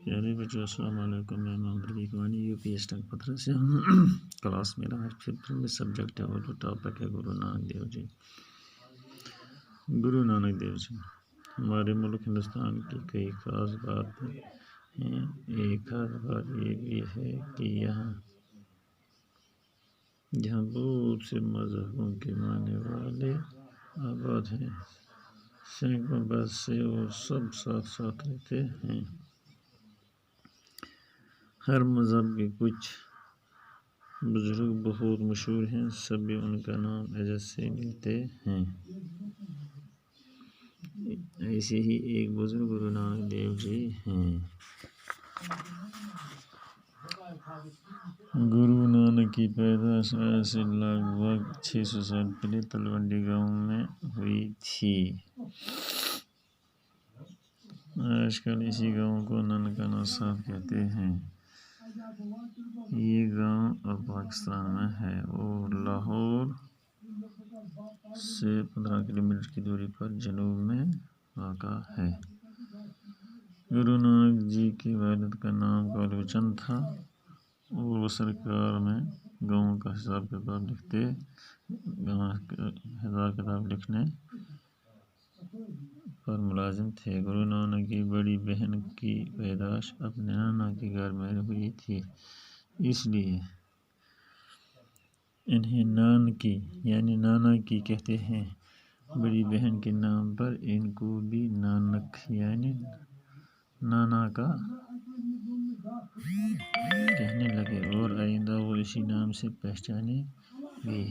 پیارے بچوں السلام علیکم. میں محمد رفیق وانی یو پی اسٹنگ پتھر سے کلاس میرا آج پھر سبجیکٹ ہے اور ٹاپک ہے گرو نانک دیو جی. گرو نانک دیو جی ہمارے ملک ہندوستان کی کئی خاص باتیں ہیں. ایک خاص بات یہ بھی ہے کہ یہاں بہت سے مذہبوں کے ماننے والے آباد ہیں. سینکڑوں بس سے اور سب ساتھ ساتھ رہتے ہیں. ہر مذہب کے کچھ بزرگ بہت مشہور ہیں. سبھی ان کا نام عزت سے لیتے ہیں. ایسے ہی ایک بزرگ گرو نانک دیو جی ہیں. گرو نانک کی پیدائش آج سے لگ بھگ 600 سال پہلے تلونڈی گاؤں میں ہوئی تھی. آج کل اسی گاؤں کو ننکانہ صاحب کہتے ہیں. یہ گاؤں اب پاکستان میں ہے اور لاہور سے 15 کلومیٹر کی دوری پر جنوب میں واقع ہے. گرو نانک جی کے والد کا نام کالو چند تھا اور وہ سرکار میں گاؤں کا حساب کتاب لکھنے پر ملازم تھے. گرو نانک کی بڑی بہن کی پیدائش اپنے نانا کے گھر میں ہوئی تھی. اس لیے انہیں نانکی یعنی نانا کی کہتے ہیں. بڑی بہن کے نام پر ان کو بھی نانک یعنی نانا کا کہنے لگے اور آئندہ وہ اسی نام سے پہچانے گئے.